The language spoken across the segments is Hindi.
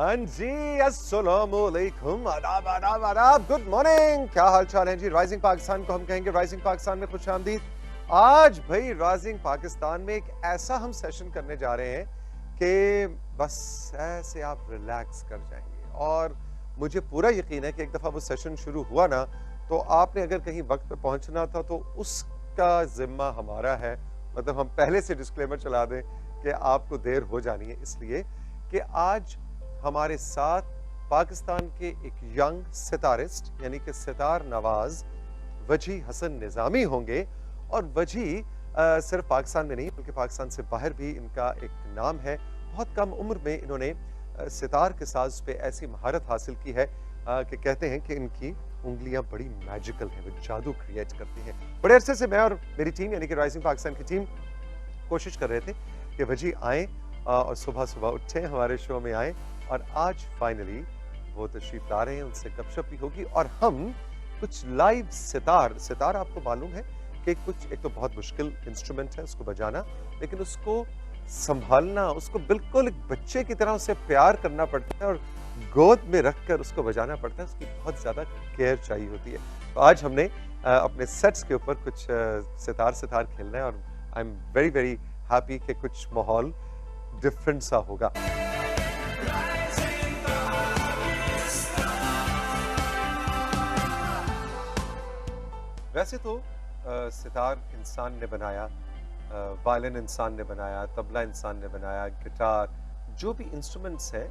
हाँ जी, अस्सलामुअलैकुम, आदाब आदाब आदाब, गुड मॉर्निंग। क्या हाल चाल है जी? राइजिंग पाकिस्तान को हम कहेंगे राइजिंग पाकिस्तान में खुशामदीद। आज भाई राइजिंग पाकिस्तान में एक ऐसा हम सेशन करने जा रहे हैं कि बस ऐसे आप रिलैक्स कर जाएंगे। और मुझे पूरा यकीन है कि एक दफ़ा वो सेशन शुरू हुआ ना, तो आपने अगर कहीं वक्त पे पहुंचना था तो उसका जिम्मा हमारा है। मतलब हम पहले से डिस्क्लेमर चला दें कि आपको देर हो जानी है, इसलिए कि आज हमारे साथ पाकिस्तान के एक यंग सितारिस्ट यानी कि सितार नवाज वजी हसन निज़ामी होंगे। और वजी सिर्फ पाकिस्तान में नहीं बल्कि पाकिस्तान से बाहर भी इनका एक नाम है। बहुत कम उम्र में इन्होंने सितार के साज पे ऐसी महारत हासिल की है कि कहते हैं कि इनकी उंगलियां बड़ी मैजिकल हैं, वो जादू क्रिएट करती हैं। बड़े अरसे से मैं और मेरी टीम यानी कि राइजिंग पाकिस्तान की टीम कोशिश कर रहे थे कि वजी आए और सुबह सुबह उठे, हमारे शो में आए, और आज फाइनली वो तशरीफ ला रहे हैं। उनसे गपशप भी होगी और हम कुछ लाइव सितार आपको मालूम है कि कुछ एक तो बहुत मुश्किल इंस्ट्रूमेंट है उसको बजाना, लेकिन उसको संभालना, उसको बिल्कुल एक बच्चे की तरह उसे प्यार करना पड़ता है और गोद में रखकर उसको बजाना पड़ता है। उसकी बहुत ज्यादा केयर चाहिए होती है। तो आज हमने अपने सेट्स के ऊपर कुछ सितार खेलना है और I am very very happy कि कुछ माहौल डिफरेंट सा होगा। वैसे तो सितार इंसान ने बनाया, वायलिन इंसान ने बनाया, तबला इंसान ने बनाया, गिटार, जो भी इंस्ट्रूमेंट्स हैं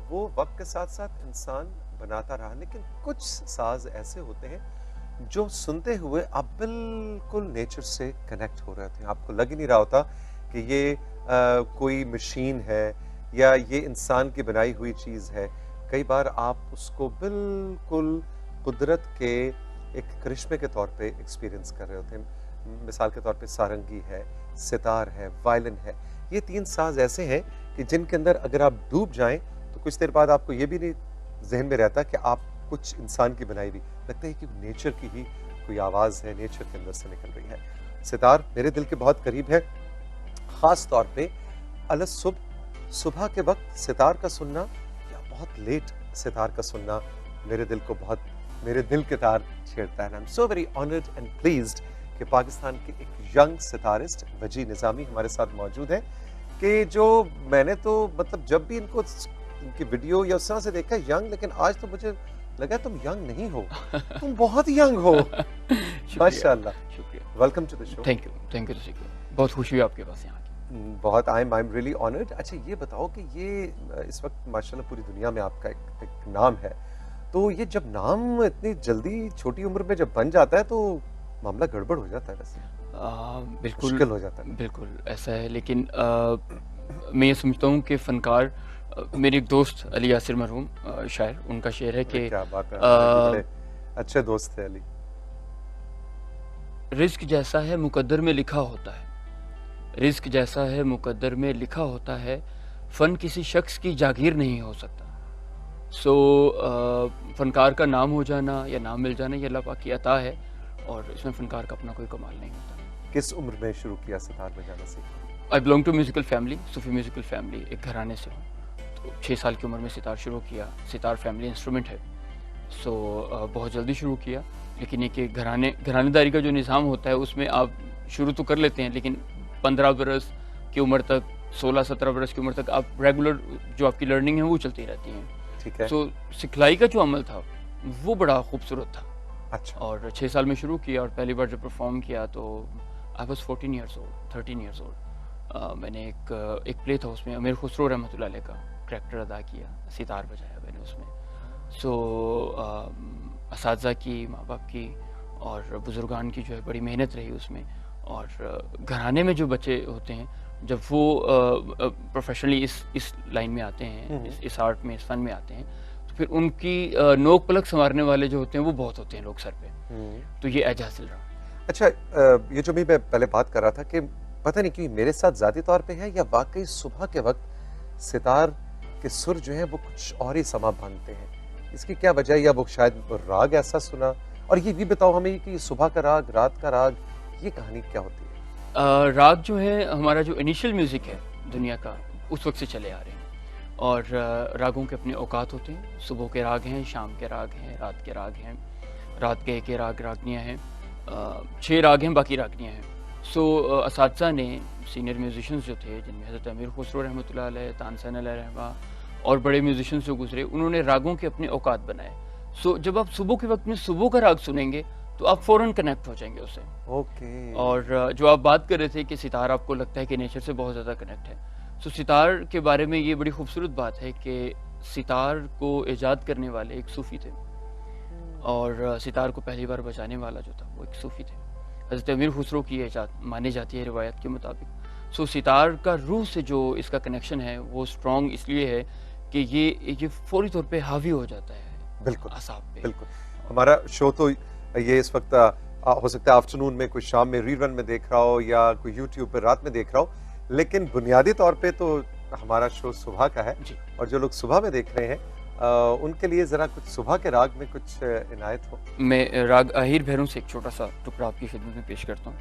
वो वक्त के साथ साथ इंसान बनाता रहा। लेकिन कुछ साज ऐसे होते हैं जो सुनते हुए आप बिल्कुल नेचर से कनेक्ट हो रहे थे। आपको लग ही नहीं रहा होता कि ये कोई मशीन है या ये इंसान की बनाई हुई चीज़ है। कई बार आप उसको बिल्कुल कुदरत के एक करिश्मे के तौर पे एक्सपीरियंस कर रहे होते हैं। मिसाल के तौर पे सारंगी है, सितार है, वायलिन है। ये तीन साज ऐसे हैं कि जिनके अंदर अगर आप डूब जाएं तो कुछ देर बाद आपको ये भी नहीं जहन में रहता कि आप कुछ इंसान की बनाई हुई, लगता है कि नेचर की ही कोई आवाज़ है, नेचर के अंदर से निकल रही है। सितार मेरे दिल के बहुत करीब है, ख़ास तौर पे सुबह के वक्त सितार का सुनना या बहुत लेट सितार का सुनना मेरे दिल के तार छेड़ता है। I am so very honoured and pleased कि पाकिस्तान के एक यंग सितारिस्ट वजी निज़ामी हमारे साथ मौजूद है, कि जो मैंने तो मतलब जब भी इनकी वीडियो या उस तरह से देखा यंग, लेकिन आज तो मुझे लगा तुम यंग नहीं हो, तुम बहुत यंग हो। माशाल्लाह, शुक्रिया, welcome to the show. Thank you, बहुत खुशी हुई आपके पास यहाँ की। बहुत आई एम रियली ऑनर्ड। अच्छा ये बताओ कि ये इस वक्त माशाल्लाह पूरी दुनिया में आपका एक नाम है, तो ये जब नाम इतनी जल्दी छोटी उम्र में जब बन जाता है तो मामला गड़बड़ हो जाता है। वैसे बिल्कुल मुश्किल हो जाता है। बिल्कुल ऐसा है, लेकिन मैं ये समझता हूँ कि फनकार, मेरे एक दोस्त अली यासिर मरहूम शायर, उनका शेर है कि क्या बात है, बड़े अच्छे दोस्त थे अली। रिस्क जैसा है मुकद्दर में लिखा होता है, रिस्क जैसा है मुकद्दर में लिखा होता है, फ़न किसी शख्स की जागीर नहीं हो सकता। फनकार का नाम हो जाना या नाम मिल जाना ये अल्लाह पाक की अता है, और इसमें फनकार का अपना कोई कमाल नहीं होता। किस उम्र में शुरू किया सितार बजाना सीखना? I belong to musical family, सूफी म्यूज़िकल फैमिली, एक घराने से हूँ। तो 6 साल की उम्र में सितार शुरू किया। सितार फैमिली इंस्ट्रूमेंट है, बहुत जल्दी शुरू किया। लेकिन ये कि घरानेदारी का जो निज़ाम होता है उसमें आप शुरू तो कर लेते हैं, लेकिन 15 बरस की उम्र तक, 16-17 बरस की उम्र तक आप रेगुलर जो आपकी लर्निंग है वो चलती रहती है। ठीक है। तो सिखलाई का जो अमल था वो बड़ा खूबसूरत था। अच्छा। और 6 साल में शुरू किया, और पहली बार जब परफॉर्म किया तो आई वॉज 13 ईयर्स ओल्ड। मैंने एक प्ले था उसमें अमीर खुसरो रहमतुल्लाह अलैह का करैक्टर अदा किया, सितार बजाया मैंने उसमें। असातिज़ा की, माँ बाप की और बुजुर्गान की जो है बड़ी मेहनत रही उसमें। और घराने में जो बच्चे होते हैं जब वो प्रोफेशनली इस लाइन में आते हैं, इस आर्ट में, इस फन में आते हैं, तो फिर उनकी नोक पलक संवारने वाले जो होते हैं वो बहुत होते हैं लोग सर पे। तो ये एज हासिल रहा। अच्छा, ये जो भी मैं पहले बात कर रहा था कि पता नहीं क्यों मेरे साथ ज़ाती तौर पे है या वाकई सुबह के वक्त सितार के सुर जो हैं वो कुछ और ही समा बांधते हैं, इसकी क्या वजह है? या वो शायद राग ऐसा सुना? और ये भी बताओ हमें कि सुबह का राग, रात का राग, ये कहानी क्या होती है? राग जो है हमारा जो इनिशियल म्यूज़िक है दुनिया का, उस वक्त से चले आ रहे हैं। और रागों के अपने औकात होते हैं। सुबह के राग हैं, शाम के राग हैं, रात के राग हैं, रात गए के राग रागनियाँ हैं, 6 राग हैं, बाकी रागनियाँ हैं। सो असातिज़ा ने, सीनियर म्यूजिशियंस जो थे, जिनमें हज़रत अमीर खुसरो रहमतुल्लाह अलैह, तानसेन अलैहिर्रहमा और बड़े म्यूजिशियंस जो गुजरे, उन्होंने रागों के अपने औकात बनाए। सो जब आप सुबह के वक्त में सुबह का राग सुनेंगे तो आप फ़ौरन कनेक्ट हो जाएंगे उससे। ओके। और जो आप बात कर रहे थे कि सितार आपको लगता है कि नेचर से बहुत ज़्यादा कनेक्ट है, सो सितार के बारे में ये बड़ी खूबसूरत बात है कि सितार को ईजाद करने वाले एक सूफ़ी थे, और सितार को पहली बार बजाने वाला जो था वो एक सूफ़ी थे। हज़रत अमीर खुसरो की ईजाद मानी जाती है रिवायत के मुताबिक। सो सितार का रूह से जो इसका कनेक्शन है वो स्ट्रॉन्ग इसलिए है कि ये फ़ौरी तौर पे हावी हो जाता है बिल्कुल असाब पे। बिल्कुल। हमारा शो तो ये इस वक्त हो सकता है आफ्टरनून में, कोई शाम में रीरन में देख रहा हो या कोई यूट्यूब पर रात में देख रहा हो, लेकिन बुनियादी तौर पे तो हमारा शो सुबह का है। जी। और जो लोग सुबह में देख रहे हैं उनके लिए जरा कुछ सुबह के राग में कुछ इनायत हो। मैं राग अहीर भैरों से एक छोटा सा टुकड़ा आपकी खिदमत में पेश करता हूँ।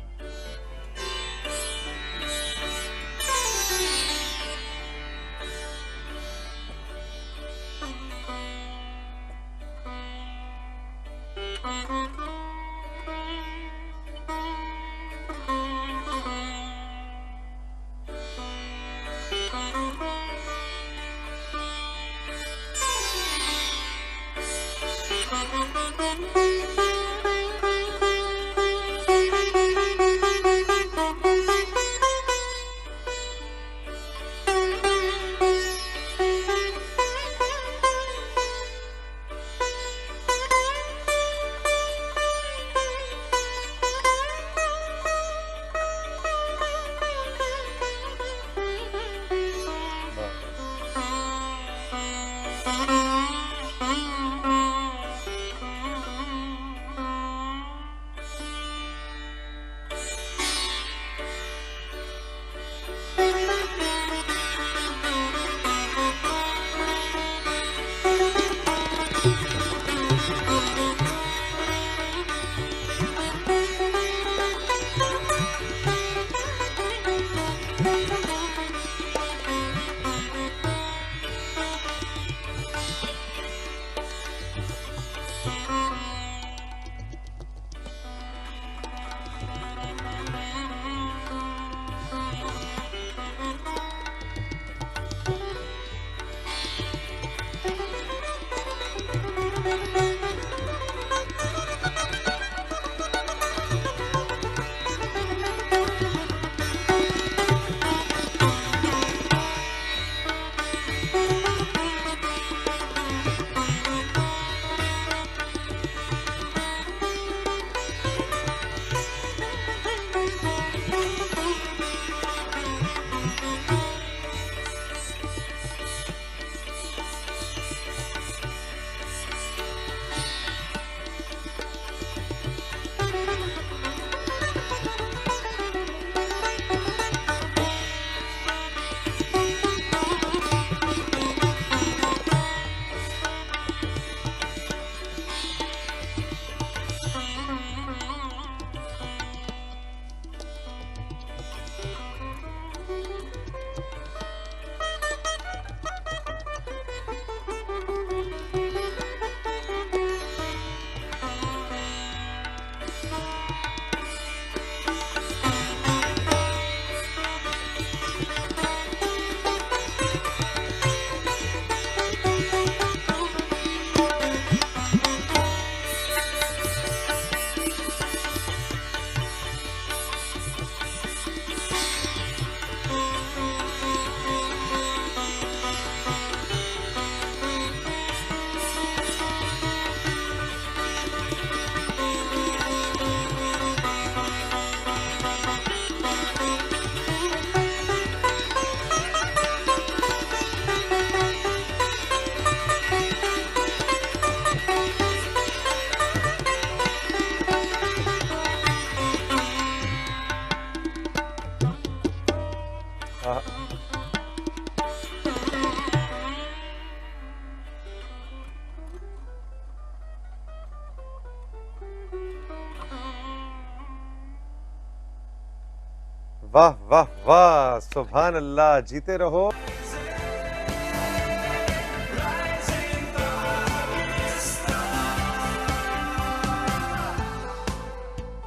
वाह वाह वाह, सुभान अल्लाह, जीते रहो।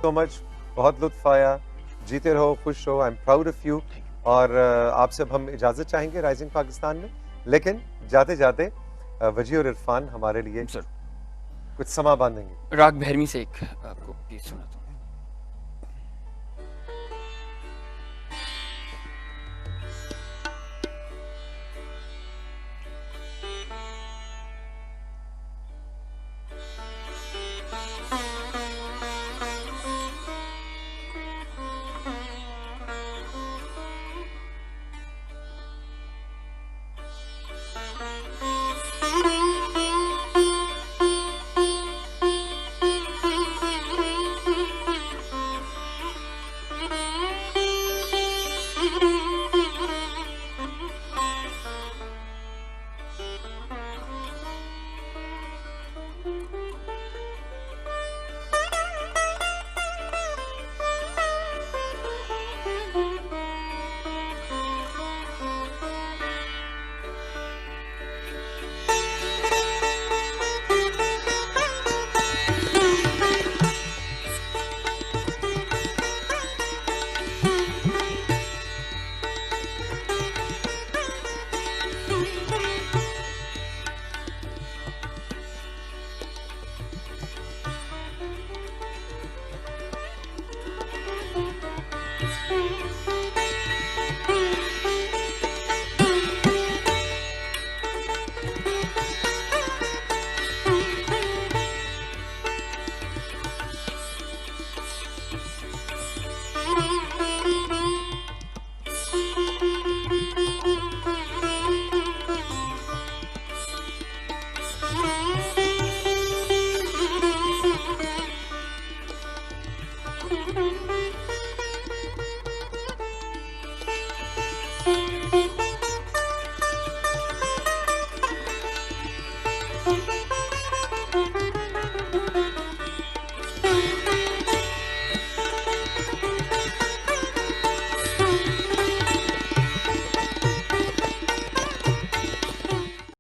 सो मच, बहुत लुत्फ आया। जीते रहो, खुश रहो। I am proud of you. और आपसे अब हम इजाज़त चाहेंगे राइजिंग पाकिस्तान में, लेकिन जाते जाते वजी और इरफान हमारे लिए सर कुछ समा बांधेंगे। राग भैरवी से एक आपको गीत सुनाता हूँ। Thank you.